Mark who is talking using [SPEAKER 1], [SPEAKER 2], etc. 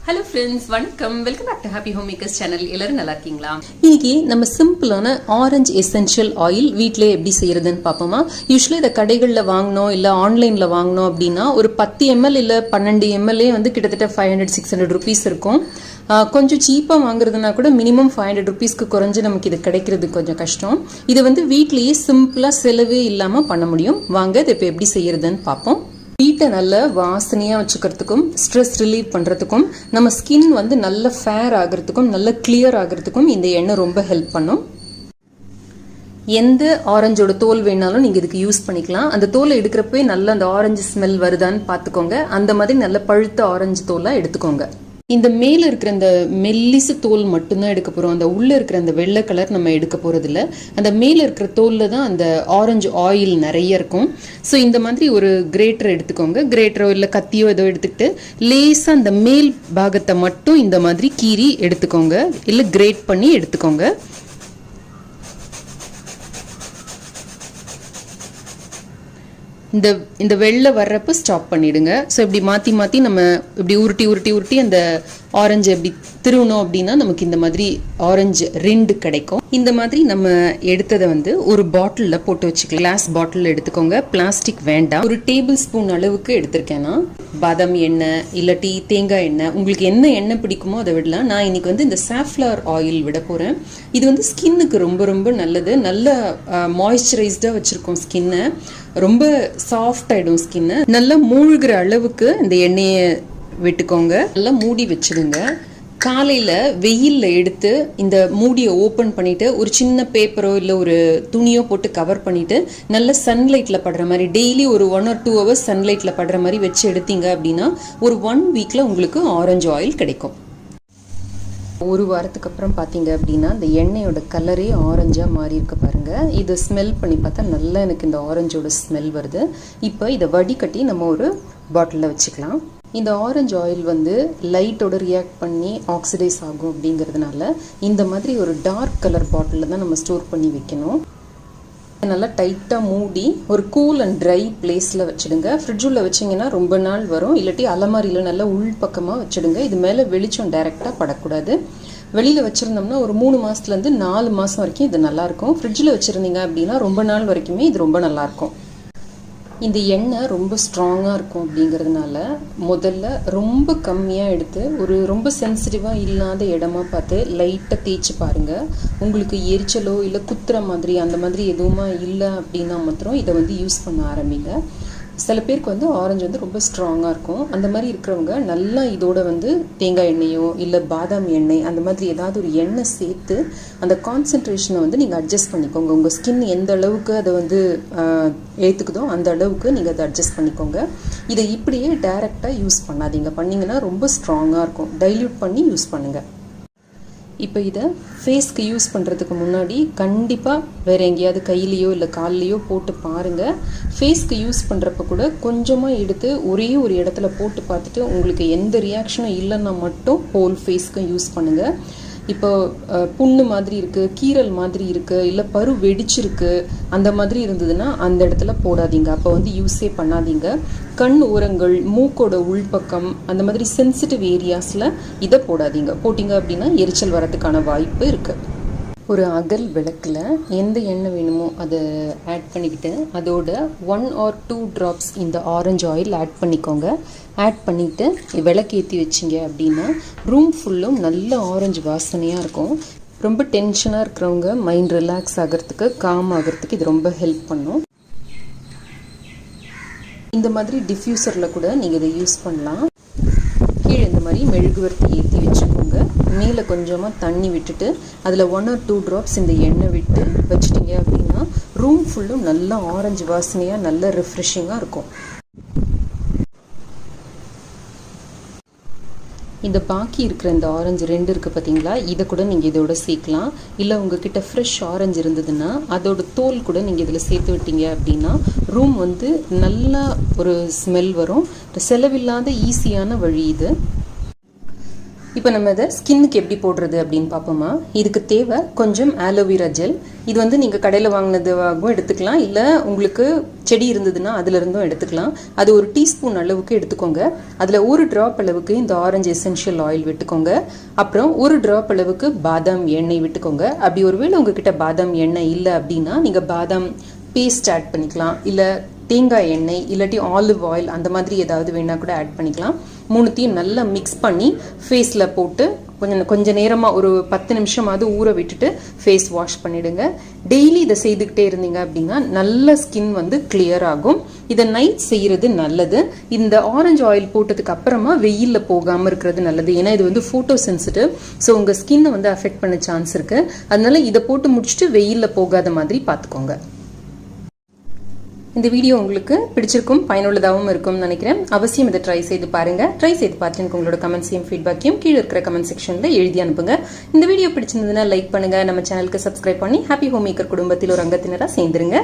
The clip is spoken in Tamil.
[SPEAKER 1] ஹலோ ஃப்ரெண்ட்ஸ், வணக்கம். Welcome back to happy home makers channel. எல்லாரும் நல்லா இருக்கீங்களா? இன்னைக்கு நம்ம சிம்பிளான ஆரஞ்சு எசென்ஷியல் ஆயில் வீட்டிலே எப்படி செய்யறதுன்னு பார்ப்போமா. யூஸ்வலி இதை கடைகளில் வாங்கினோம் இல்லை ஆன்லைனில் வாங்கினோம் அப்படின்னா ஒரு 10 ml இல்லை 12 ml வந்து கிட்டத்தட்ட 500-600 ருபீஸ் இருக்கும். கொஞ்சம் சீப்பாக வாங்குறதுனா கூட மினிமம் 500 ருபீஸ்க்கு குறைஞ்சு நமக்கு இது கிடைக்கிறது கொஞ்சம் கஷ்டம். இது வந்து வீட்லேயே சிம்பிளாக செலவே இல்லாமல் பண்ண முடியும். வாங்க இதை இப்போ எப்படி செய்யறதுன்னு பார்ப்போம். வீட்டை நல்ல வாசனையாக வச்சுக்கிறதுக்கும் ஸ்ட்ரெஸ் ரிலீவ் பண்ணுறதுக்கும் நம்ம ஸ்கின் வந்து நல்ல ஃபேர் ஆகிறதுக்கும் நல்ல கிளியர் ஆகிறதுக்கும் இந்த எண்ணெய் ரொம்ப ஹெல்ப் பண்ணும். எந்த ஆரஞ்சோட தோல் வேணாலும் நீங்கள் இதுக்கு யூஸ் பண்ணிக்கலாம். அந்த தோலை எடுக்கிறப்பவே நல்ல அந்த ஆரஞ்சு ஸ்மெல் வருதான்னு பார்த்துக்கோங்க. அந்த மாதிரி நல்ல பழுத்த ஆரஞ்சு தோலாக எடுத்துக்கோங்க. இந்த மேலே இருக்கிற அந்த மெல்லிசு தோல் மட்டும்தான் எடுக்க போகிறோம். அந்த உள்ளே இருக்கிற அந்த வெள்ளை கலர் நம்ம எடுக்க போகிறதில்ல. அந்த மேலே இருக்கிற தோலில் தான் அந்த ஆரஞ்சு ஆயில் நிறைய இருக்கும். ஸோ இந்த மாதிரி ஒரு கிரேட்டர் எடுத்துக்கோங்க. கிரேட்டரோ இல்லை கத்தியோ ஏதோ எடுத்துக்கிட்டு லேசாக அந்த மேல் பாகத்தை மட்டும் இந்த மாதிரி கீறி எடுத்துக்கோங்க, இல்லை கிரேட் பண்ணி எடுத்துக்கோங்க. இந்த வெள்ளை வர்றப்ப ஸ்டாப் பண்ணிடுங்க. ஸோ இப்படி மாற்றி மாற்றி நம்ம இப்படி உருட்டி அந்த ஆரஞ்சு எப்படி திருவணும் அப்படின்னா நமக்கு இந்த மாதிரி ஆரஞ்சு ரெண்டு கிடைக்கும். இந்த மாதிரி நம்ம எடுத்ததை வந்து ஒரு பாட்டிலில் போட்டு வச்சுக்கலாம். கிளாஸ் பாட்டில் எடுத்துக்கோங்க, பிளாஸ்டிக் வேண்டாம். ஒரு டேபிள் ஸ்பூன் அளவுக்கு எடுத்திருக்கேன்னா பாதாம் எண்ணெய் இல்லாட்டி தேங்காய் எண்ணெய், உங்களுக்கு என்ன எண்ணெய் பிடிக்குமோ அதை விடலாம். நான் இன்னைக்கு வந்து இந்த சாஃப்ளவர் ஆயில் விட போகிறேன். இது வந்து ஸ்கின்னுக்கு ரொம்ப ரொம்ப நல்லது. நல்ல மாய்ஸ்சரைஸ்டாக வச்சுருக்கோம் ஸ்கின்னை. ரொம்ப சாஃப்ட் ஆகிடும் ஸ்கின்னு. நல்லா மூழ்கிற அளவுக்கு இந்த எண்ணெயை விட்டுக்கோங்க. நல்லா மூடி வச்சுடுங்க. காலையில் வெயிலில் எடுத்து இந்த மூடியை ஓப்பன் பண்ணிவிட்டு ஒரு சின்ன பேப்பரோ இல்லை ஒரு துணியோ போட்டு கவர் பண்ணிவிட்டு நல்ல சன்லைட்டில் படுற மாதிரி டெய்லி ஒரு 1 or 2 hours சன்லைட்டில் படுற மாதிரி வச்சு எடுத்தீங்க அப்படின்னா ஒரு 1 weekல உங்களுக்கு ஆரஞ்சு ஆயில் கிடைக்கும். ஒரு வாரத்துக்கு அப்புறம் பார்த்தீங்க அப்படின்னா இந்த எண்ணெயோட கலரே ஆரஞ்சாக மாறி இருக்க பாருங்கள். இதை ஸ்மெல் பண்ணி பார்த்தா நல்லா எனக்கு இந்த ஆரஞ்சோட ஸ்மெல் வருது. இப்போ இதை வடிகட்டி நம்ம ஒரு பாட்டிலில் வச்சுக்கலாம். இந்த ஆரஞ்சு ஆயில் வந்து லைட்டோட ரியாக்ட் பண்ணி ஆக்சிடைஸ் ஆகும் அப்படிங்கிறதுனால இந்த மாதிரி ஒரு டார்க் கலர் பாட்டிலில் தான் நம்ம ஸ்டோர் பண்ணி வைக்கணும். நல்லா டைட்டாக மூடி ஒரு கூல் அண்ட் ட்ரை பிளேஸில் வச்சுடுங்க. ஃப்ரிட்ஜுள்ள வச்சிங்கன்னா ரொம்ப நாள் வரும். இல்லாட்டி அலமாரியில் நல்லா உள் பக்கமாக வச்சுடுங்க. இது மேலே வெளிச்சம் டைரெக்டாக படக்கூடாது. வெளியில் வச்சுருந்தோம்னா ஒரு 3 மாதத்துலேருந்து 4 மாதம் வரைக்கும் இது நல்லாயிருக்கும். ஃப்ரிட்ஜில் வச்சுருந்தீங்க அப்படின்னா ரொம்ப நாள் வரைக்குமே இது ரொம்ப நல்லாயிருக்கும். இந்த எண்ணெய் ரொம்ப ஸ்ட்ராங்காக இருக்கும் அப்படிங்கிறதுனால முதல்ல ரொம்ப கம்மியாக எடுத்து ஒரு ரொம்ப சென்சிட்டிவாக இல்லாத இடமா பார்த்து லைட்டாக தேய்ச்சி பாருங்கள். உங்களுக்கு எரிச்சலோ இல்லை குத்துற மாதிரி அந்த மாதிரி எதுவுமா இல்லை அப்படின்னா மாத்திரம் இதை வந்து யூஸ் பண்ண ஆரம்பிங்க. சில பேருக்கு வந்து ஆரஞ்சு வந்து ரொம்ப ஸ்ட்ராங்காக இருக்கும். அந்த மாதிரி இருக்கிறவங்க நல்லா இதோட வந்து தேங்காய் எண்ணெயோ இல்லை பாதாம் எண்ணெய் அந்த மாதிரி ஏதாவது ஒரு எண்ணெய் சேர்த்து அந்த கான்சன்ட்ரேஷனை வந்து நீங்கள் அட்ஜஸ்ட் பண்ணிக்கோங்க. உங்கள் ஸ்கின் எந்த அளவுக்கு அதை வந்து ஏற்றுக்குதோ அந்த அளவுக்கு நீங்கள் அதை அட்ஜஸ்ட் பண்ணிக்கோங்க. இதை இப்படியே டைரெக்டாக யூஸ் பண்ணாதீங்க. பண்ணிங்கன்னா ரொம்ப ஸ்ட்ராங்காக இருக்கும். டைல்யூட் பண்ணி யூஸ் பண்ணுங்கள். இப்போ இதை ஃபேஸ்க்கு யூஸ் பண்ணுறதுக்கு முன்னாடி கண்டிப்பாக வேறு எங்கேயாவது கையிலையோ இல்லை கால்லையோ போட்டு பாருங்கள். ஃபேஸ்க்கு யூஸ் பண்ணுறப்ப கூட கொஞ்சமாக எடுத்து ஒரே ஒரு இடத்துல போட்டு பார்த்துட்டு உங்களுக்கு எந்த ரியாக்ஷனும் இல்லைன்னா மட்டும் ஹோல் ஃபேஸ்க்கும் யூஸ் பண்ணுங்கள். இப்போ புண்ணு மாதிரி இருக்குது, கீரல் மாதிரி இருக்குது, இல்லை பரு வெடிச்சிருக்கு அந்த மாதிரி இருந்ததுன்னா அந்த இடத்துல போடாதீங்க. அப்போ வந்து யூஸே பண்ணாதீங்க. கண் ஓரங்கள், மூக்கோட உள்பக்கம் அந்த மாதிரி சென்சிட்டிவ் ஏரியாஸில் இதை போடாதீங்க. போட்டிங்க அப்படின்னா எரிச்சல் வரதுக்கான வாய்ப்பு இருக்குது. ஒரு அகல் விளக்கில் எந்த எண்ணெய் வேணுமோ அதை ஆட் பண்ணிக்கிட்டு அதோட 1 or 2 drops இந்த ஆரஞ்சு ஆயில் ஆட் பண்ணிக்கோங்க. ஆட் பண்ணிவிட்டு விளக்கு ஏற்றி வச்சிங்க அப்படின்னா ரூம் ஃபுல்லும் நல்ல ஆரஞ்சு வாசனையாக இருக்கும். ரொம்ப டென்ஷனாக இருக்கிறவங்க மைண்ட் ரிலாக்ஸ் ஆகிறதுக்கு, காம் ஆகிறதுக்கு இது ரொம்ப ஹெல்ப் பண்ணும். இந்த மாதிரி டிஃப்யூசரில் கூட நீங்கள் இதை யூஸ் பண்ணலாம். கீழே இந்த மாதிரி மெழுகுவர்த்தி ஏற்றி வச்சுக்கோங்க. மேலே கொஞ்சமாக தண்ணி விட்டுட்டு அதில் 1 or 2 drops இந்த எண்ணெய் விட்டு வச்சிட்டிங்க அப்படின்னா ரூம் ஃபுல்லும் நல்ல ஆரஞ்சு வாசனையாக நல்ல ரிஃப்ரெஷிங்காக இருக்கும். இந்த பாக்கி இருக்கிற இந்த ஆரஞ்சு ரெண்டு இருக்குது பார்த்தீங்களா, இதை கூட நீங்கள் இதோட சேர்க்கலாம். இல்லை உங்ககிட்ட ஃப்ரெஷ் ஆரஞ்சு இருந்ததுன்னா அதோட தோல் கூட நீங்கள் இதில் சேர்த்து விட்டீங்க அப்படின்னா ரூம் வந்து நல்லா ஒரு ஸ்மெல் வரும். செலவில்லாத ஈஸியான வழி இது. இப்போ நம்ம இதை ஸ்கின்னுக்கு எப்படி போடுறது அப்படின்னு பார்ப்போமா. இதுக்கு தேவை கொஞ்சம் ஆலோவேரா ஜெல். இது வந்து நீங்கள் கடையில் வாங்கினதுவாகவும் எடுத்துக்கலாம், இல்லை உங்களுக்கு செடி இருந்ததுன்னா அதுலேருந்தும் எடுத்துக்கலாம். அது ஒரு டீஸ்பூன் அளவுக்கு எடுத்துக்கோங்க. அதில் ஒரு ட்ராப் அளவுக்கு இந்த ஆரஞ்சு எசென்ஷியல் ஆயில் விட்டுக்கோங்க. அப்புறம் ஒரு ட்ராப் அளவுக்கு பாதாம் எண்ணெய் விட்டுக்கோங்க. அப்படி ஒருவேளை உங்ககிட்ட பாதாம் எண்ணெய் இல்லை அப்படின்னா நீங்கள் பாதாம் பேஸ்ட் ஆட் பண்ணிக்கலாம், இல்லை தேங்காய் எண்ணெய் இல்லாட்டி ஆலிவ் ஆயில் அந்த மாதிரி ஏதாவது வேணால் கூட ஆட் பண்ணிக்கலாம். மூணுத்தையும் நல்லா மிக்ஸ் பண்ணி ஃபேஸில் போட்டு கொஞ்சம் நேரமாக ஒரு 10 நிமிஷமாவது ஊற விட்டுட்டு ஃபேஸ் வாஷ் பண்ணிவிடுங்க. டெய்லி இதை செய்துக்கிட்டே இருந்தீங்க அப்படின்னா நல்ல ஸ்கின் வந்து கிளியர் ஆகும். இதை நைட் செய்கிறது நல்லது. இந்த ஆரஞ்சு ஆயில் போட்டதுக்கு அப்புறமா வெயிலில் போகாமல் இருக்கிறது நல்லது. ஏன்னா இது வந்து ஃபோட்டோ சென்சிட்டிவ். ஸோ உங்கள் ஸ்கின்னை வந்து அஃபெக்ட் பண்ண சான்ஸ் இருக்குது. அதனால இதை போட்டு முடிச்சுட்டு வெயிலில் போகாத மாதிரி பார்த்துக்கோங்க. இந்த வீடியோ உங்களுக்கு பிடிச்சிருக்கும், பயனுள்ளதாகவும் இருக்கும்னு நினைக்கிறேன். அவசியம் இதை ட்ரை செய்து பாருங்க. ட்ரை செய்து பார்த்து எனக்கு உங்களோட கமெண்ட்ஸையும் ஃபீட்பேக்கையும் கீழே இருக்கிற கமெண்ட் செக்ஷனில் எழுதி அனுப்புங்க. இந்த வீடியோ பிடிச்சிருந்ததுன்னா லைக் பண்ணுங்க, நம்ம சேனலுக்கு சப்ஸ்கிரைப் பண்ணி ஹாப்பி ஹோம் மேக்கர் குடும்பத்தில் ஒரு அங்கத்தினராக சேர்ந்துருங்க.